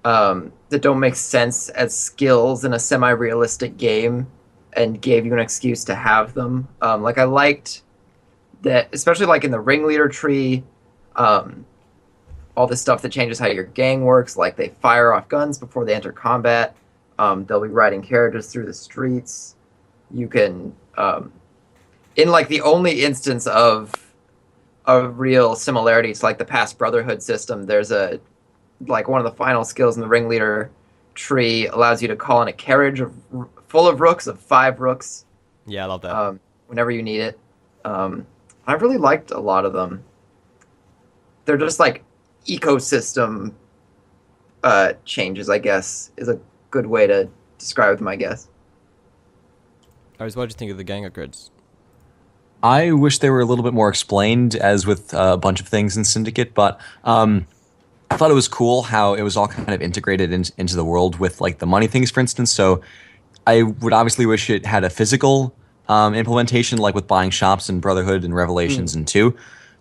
that don't make sense as skills in a semi-realistic game and gave you an excuse to have them. Like I liked that, especially like in the ringleader tree, all this stuff that changes how your gang works, like they fire off guns before they enter combat. They'll be riding carriages through the streets. You can, in like the only instance of a real similarity to like the past Brotherhood system, there's like one of the final skills in the ringleader tree allows you to call in a carriage full of rooks, of 5 rooks. Yeah, I love that. Whenever you need it. I really liked a lot of them. They're just like ecosystem changes, I guess, is a good way to describe them, I guess. What did you think of the gang upgrades? I wish they were a little bit more explained, as with a bunch of things in Syndicate, but I thought it was cool how it was all kind of integrated into the world with like the money things, for instance. So I would obviously wish it had a physical implementation, like with buying shops in Brotherhood and Revelations and 2.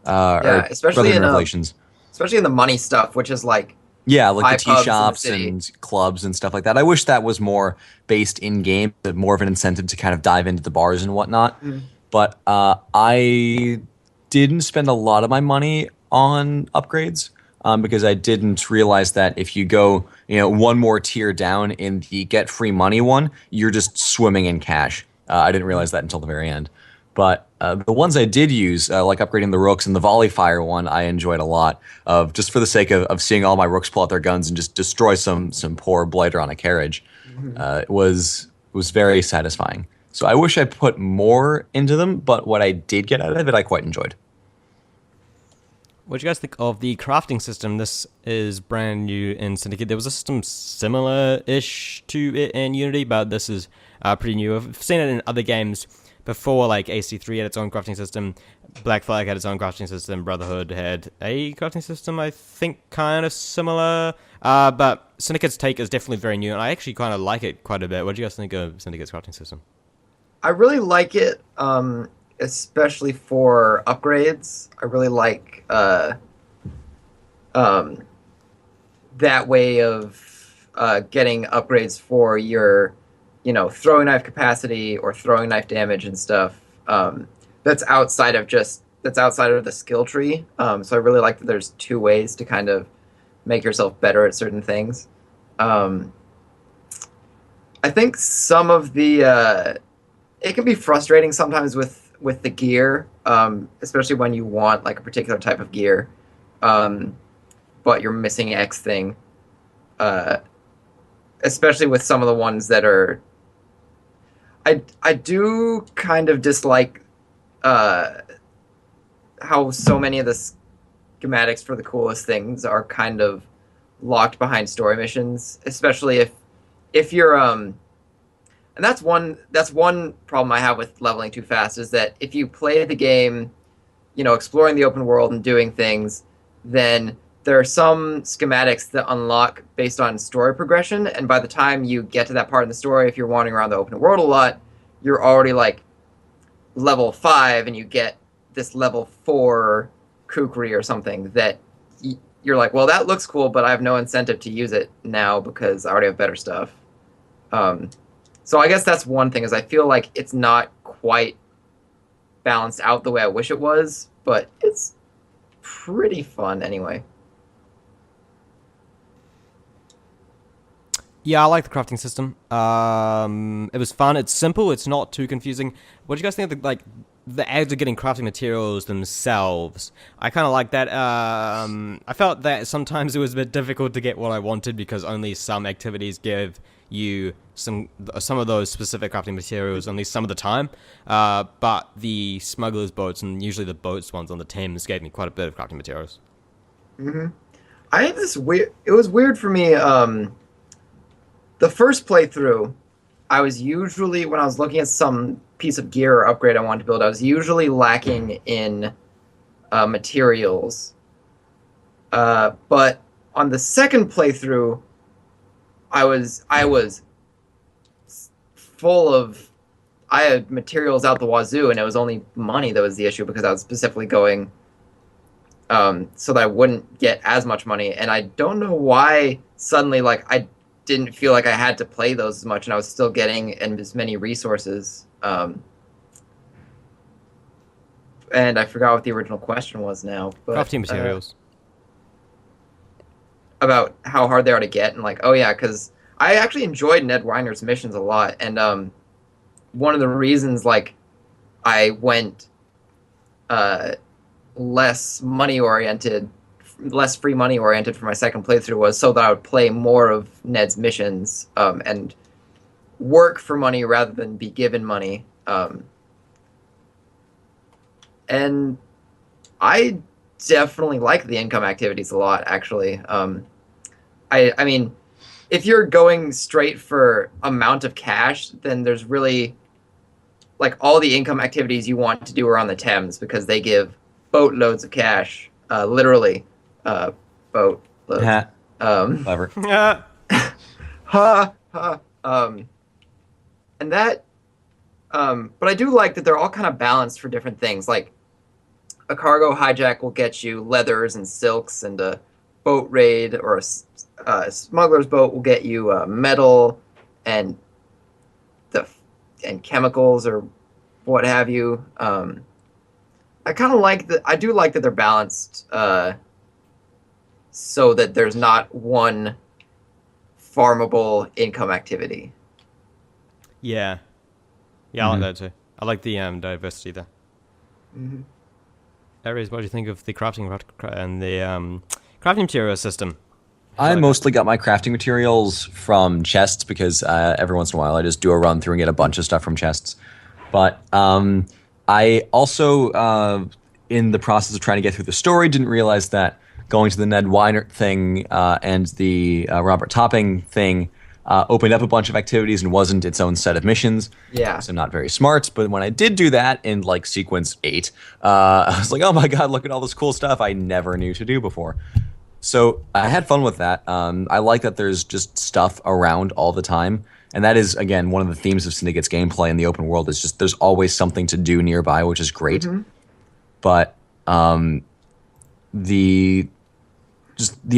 Yeah, especially in Revelations. Especially in the money stuff, which is like like the tea shops in the and clubs and stuff like that. I wish that was more based in game, more of an incentive to kind of dive into the bars and whatnot. But I didn't spend a lot of my money on upgrades because I didn't realize that if you go, one more tier down in the get free money one, you're just swimming in cash. I didn't realize that until the very end. But the ones I did use, like upgrading the rooks and the volley fire one, I enjoyed a lot. Just for the sake of seeing all my rooks pull out their guns and just destroy some poor blighter on a carriage, it was very satisfying. So I wish I put more into them, but what I did get out of it, I quite enjoyed. What do you guys think of the crafting system? This is brand new in Syndicate. There was a system similar-ish to it in Unity, but this is pretty new. I've seen it in other games before, like AC3 had its own crafting system, Black Flag had its own crafting system, Brotherhood had a crafting system, I think, kind of similar. But Syndicate's take is definitely very new, and I actually kind of like it quite a bit. What do you guys think of Syndicate's crafting system? I really like it, especially for upgrades. I really like that way of getting upgrades for your, throwing knife capacity or throwing knife damage and stuff. That's outside of the skill tree. So I really like that there's 2 ways to kind of make yourself better at certain things. I think some of the it can be frustrating sometimes with the gear, especially when you want like a particular type of gear, but you're missing X thing. Especially with some of the ones that are, I do kind of dislike how so many of the schematics for the coolest things are kind of locked behind story missions, especially if you're and that's one problem I have with leveling too fast, is that if you play the game, exploring the open world and doing things, then there are some schematics that unlock based on story progression, and by the time you get to that part in the story, if you're wandering around the open world a lot, you're already like level 5, and you get this level 4 kukri or something that you're like, well, that looks cool, but I have no incentive to use it now because I already have better stuff. So I guess that's one thing, is I feel like it's not quite balanced out the way I wish it was, but it's pretty fun anyway. Yeah, I like the crafting system. It was fun. It's simple. It's not too confusing. What do you guys think of the ads of getting crafting materials themselves? I kind of like that. I felt that sometimes it was a bit difficult to get what I wanted because only some activities give you some of those specific crafting materials only some of the time. But the smugglers' boats, and usually the boats ones on the Thames, gave me quite a bit of crafting materials. Mm-hmm. I had this weird. It was weird for me. The first playthrough, I was usually, when I was looking at some piece of gear or upgrade I wanted to build, I was usually lacking in materials. But on the second playthrough, I was full of, I had materials out the wazoo, and it was only money that was the issue because I was specifically going so that I wouldn't get as much money. And I don't know why suddenly, like, I didn't feel like I had to play those as much, and I was still getting as many resources. And I forgot what the original question was now. But, Crafting materials. About how hard they are to get, and like, oh yeah, because I actually enjoyed Ned Weiner's missions a lot, and one of the reasons like I went less free money oriented for my second playthrough was so that I would play more of Ned's missions and work for money rather than be given money. And I definitely like the income activities a lot, actually. I mean, if you're going straight for amount of cash, then there's really, like, all the income activities you want to do are on the Thames because they give boatloads of cash, literally. Boat loads. Clever. And that, but I do like that they're all kind of balanced for different things. Like, a cargo hijack will get you leathers and silks, and a boat raid or a smuggler's boat will get you metal and chemicals or what have you. I kind of like that. I do like that they're balanced. So that there's not one farmable income activity. Yeah. Yeah, I like that too. I like the diversity there. Mm-hmm. Aries, what do you think of the crafting and the crafting material system? I mostly got my crafting materials from chests because every once in a while I just do a run through and get a bunch of stuff from chests. But I also, in the process of trying to get through the story, didn't realize that going to the Ned Weiner thing and the Robert Topping thing opened up a bunch of activities and wasn't its own set of missions. Yeah. So not very smart. But when I did do that in like sequence 8, I was like, oh my god, look at all this cool stuff I never knew to do before. So I had fun with that. I like that there's just stuff around all the time. And that is, again, one of the themes of Syndicate's gameplay in the open world is just there's always something to do nearby, which is great. Mm-hmm. But the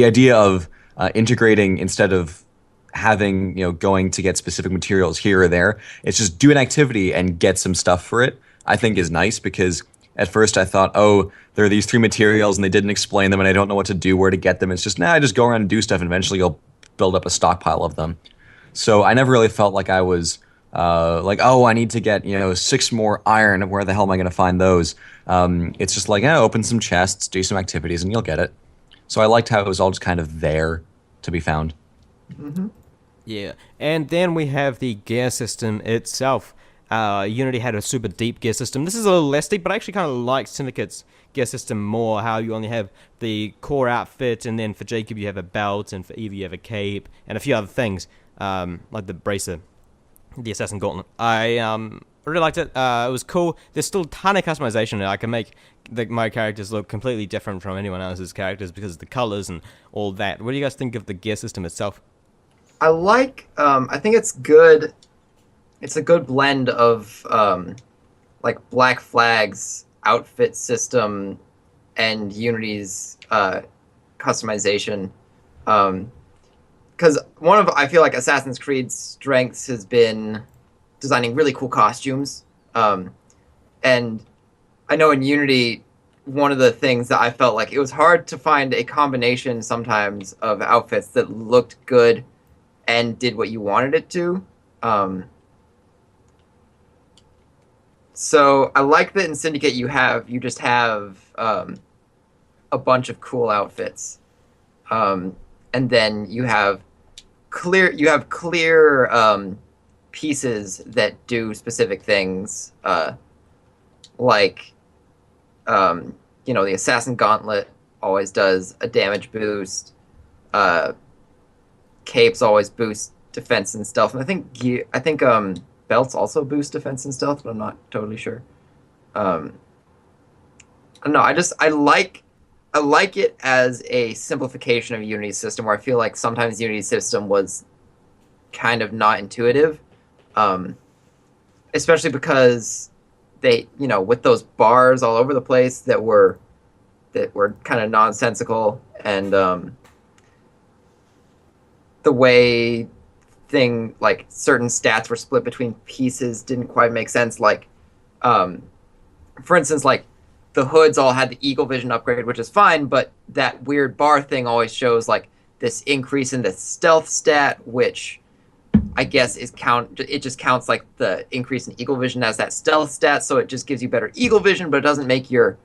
idea of integrating instead of having, going to get specific materials here or there, it's just do an activity and get some stuff for it, I think is nice because at first I thought, oh, there are these 3 materials and they didn't explain them and I don't know what to do, where to get them. It's just, I just go around and do stuff and eventually you'll build up a stockpile of them. So I never really felt like I was like, oh, I need to get, 6 more iron. Where the hell am I going to find those? It's just like, open some chests, do some activities, and you'll get it. So I liked how it was all just kind of there to be found. Mm-hmm. Yeah, and then we have the gear system itself. Unity had a super deep gear system. This is a little less deep, but I actually kind of like Syndicate's gear system more, how you only have the core outfit, and then for Jacob you have a belt, and for Eva you have a cape, and a few other things, like the bracer, the assassin gauntlet. I I really liked it. It was cool. There's still a ton of customization. I can make my characters look completely different from anyone else's characters because of the colors and all that. What do you guys think of the gear system itself? I like. I think it's good. It's a good blend of like Black Flag's outfit system and Unity's customization. Because I feel like Assassin's Creed's strengths has been designing really cool costumes. And I know in Unity, one of the things that I felt like it was hard to find a combination sometimes of outfits that looked good and did what you wanted it to. So I like that in Syndicate you just have a bunch of cool outfits, and then you have clear pieces that do specific things, like the Assassin Gauntlet always does a damage boost. Capes always boost defense and stealth, and I think belts also boost defense and stealth, but I'm not totally sure. I don't know. I like it as a simplification of Unity's system, where I feel like sometimes Unity's system was kind of not intuitive, especially because they, with those bars all over the place that were kind of nonsensical, and the way certain stats were split between pieces didn't quite make sense. Like, for instance, like the hoods all had the Eagle Vision upgrade, which is fine, but that weird bar thing always shows like this increase in the stealth stat, which I guess it just counts like the increase in Eagle Vision as that stealth stat, so it just gives you better Eagle Vision, but it doesn't make your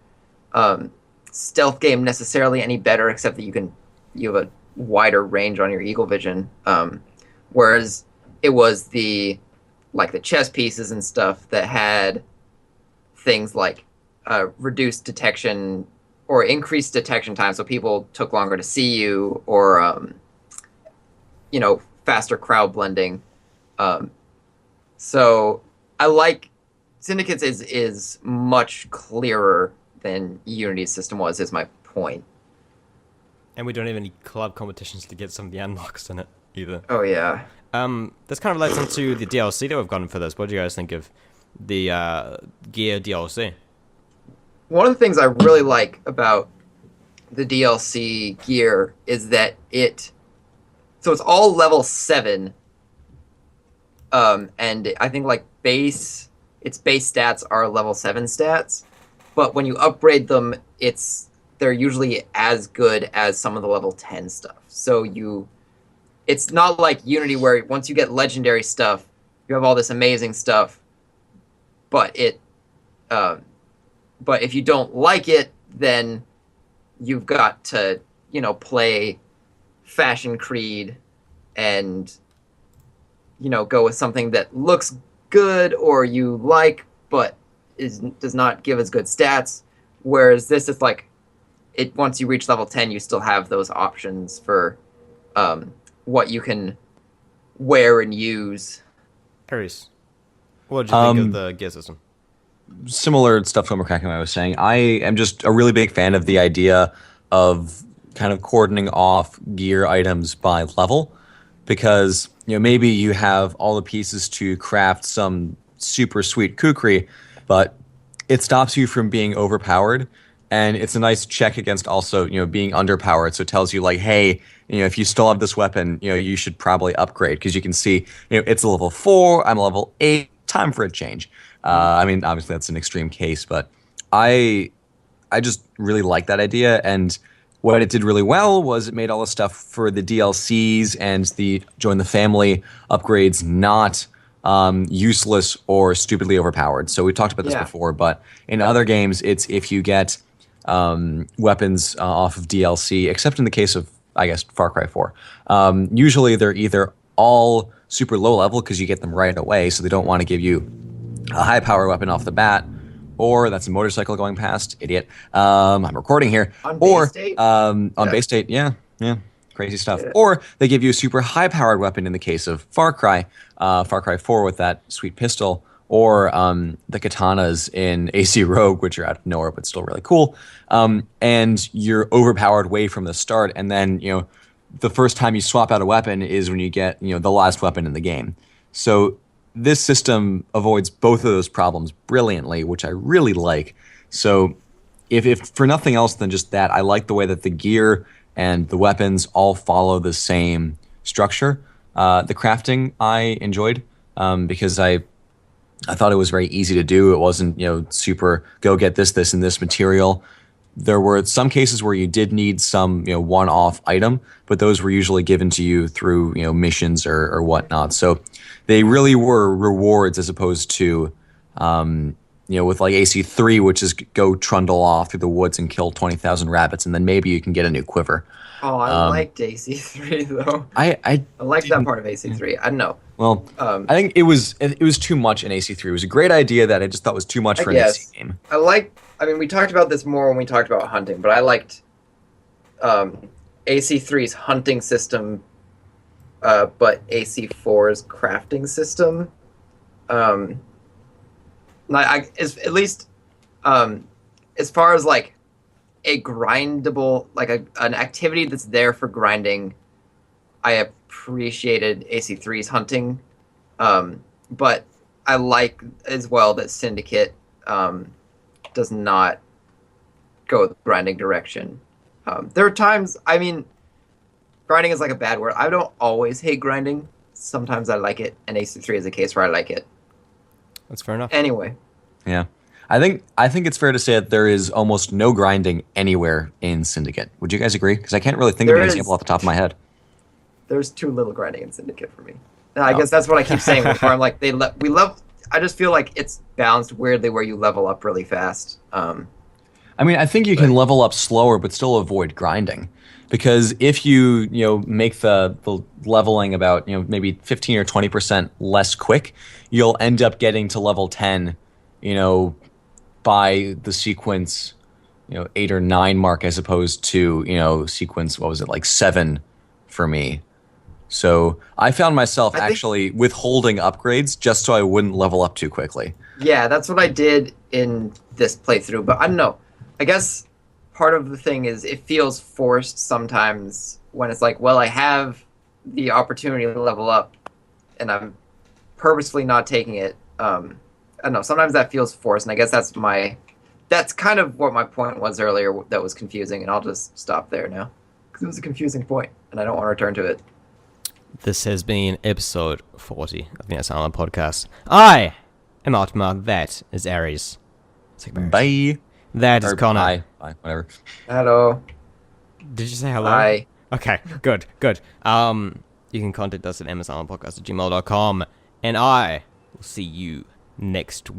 stealth game necessarily any better, except that you have a wider range on your Eagle Vision. Whereas it was the chess pieces and stuff that had things like reduced detection or increased detection time, so people took longer to see you, or faster crowd blending. So I like Syndicates is much clearer than Unity's system was, is my point. And we don't have any club competitions to get some of the unlocks in it either. Oh yeah. This kind of relates into the DLC that we've gotten for this. What do you guys think of the gear DLC? One of the things I really like about the DLC gear is that it's all level 7, and I think its base stats are level 7 stats, but when you upgrade them, they're usually as good as some of the level 10 stuff. So it's not like Unity where once you get legendary stuff, you have all this amazing stuff, but if you don't like it, then you've got to, play Fashion Creed and, go with something that looks good or you like, but does not give as good stats. Whereas this is like, once you reach level 10, you still have those options for what you can wear and use. Aries, what did you think of the gear system? Similar stuff to what McCracken was saying. I am just a really big fan of the idea of kind of cordoning off gear items by level, because maybe you have all the pieces to craft some super sweet kukri, but it stops you from being overpowered, and it's a nice check against also being underpowered. So it tells you like, hey, if you still have this weapon, you should probably upgrade, because you can see it's a level 4, I'm a level 8, time for a change. I mean, obviously that's an extreme case, but I just really like that idea. And what it did really well was it made all the stuff for the DLCs and the Join the Family upgrades not useless or stupidly overpowered. So we talked about this before, but in other games, it's if you get weapons off of DLC, except in the case of, I guess, Far Cry 4. Usually they're either all super low level because you get them right away, so they don't want to give you a high power weapon off the bat, or that's a motorcycle going past, idiot. I'm recording here. On base state? Base state, yeah, crazy stuff. Yeah. Or they give you a super high powered weapon in the case of Far Cry 4 with that sweet pistol, or the katanas in AC Rogue, which are out of nowhere but still really cool. And you're overpowered way from the start, and then the first time you swap out a weapon is when you get the last weapon in the game. So this system avoids both of those problems brilliantly, which I really like. So if for nothing else than just that, I like the way that the gear and the weapons all follow the same structure. The crafting I enjoyed because I thought it was very easy to do. It wasn't super go get this, and this material. There were some cases where you did need some one-off item, but those were usually given to you through missions or whatnot. So they really were rewards as opposed to with like AC3, which is go trundle off through the woods and kill 20,000 rabbits, and then maybe you can get a new quiver. Oh, I liked AC3 though. I liked that part of AC3. I don't know. Well, I think it was too much in AC3. It was a great idea that I just thought was too much for an AC game. I mean, we talked about this more when we talked about hunting, but I liked AC3's hunting system, but AC4's crafting system. At least as far as like a grindable, like an activity that's there for grinding, I appreciated AC3's hunting, but I like as well that Syndicate does not go the grinding direction. There are times, I mean, grinding is like a bad word. I don't always hate grinding. Sometimes I like it, and AC3 is a case where I like it. That's fair enough. Anyway. Yeah. I think it's fair to say that there is almost no grinding anywhere in Syndicate. Would you guys agree? Because I can't really think of an example off the top of my head. There's too little grinding in Syndicate for me. And I guess that's what I keep saying before. I'm like, I just feel like it's balanced weirdly where you level up really fast. I mean, I think you can level up slower but still avoid grinding. Because if you make the leveling about maybe 15 or 20% less quick, you'll end up getting to level 10 by the sequence 8 or 9 mark as opposed to sequence, what was it, like 7 for me. So I found myself actually withholding upgrades just so I wouldn't level up too quickly. Yeah, that's what I did in this playthrough, but I don't know. I guess part of the thing is it feels forced sometimes when it's like, well, I have the opportunity to level up and I'm purposefully not taking it. I don't know. Sometimes that feels forced, and I guess that's kind of what my point was earlier that was confusing, and I'll just stop there now because it was a confusing point, and I don't want to return to it. This has been episode 40 of the Silent Podcast. I am Artmark. That is Aries. Bye. That is Connor. Bye. Whatever. Hello. Did you say hello? Bye. Okay, good. You can contact us at amazonpodcast@gmail.com, and I will see you next week.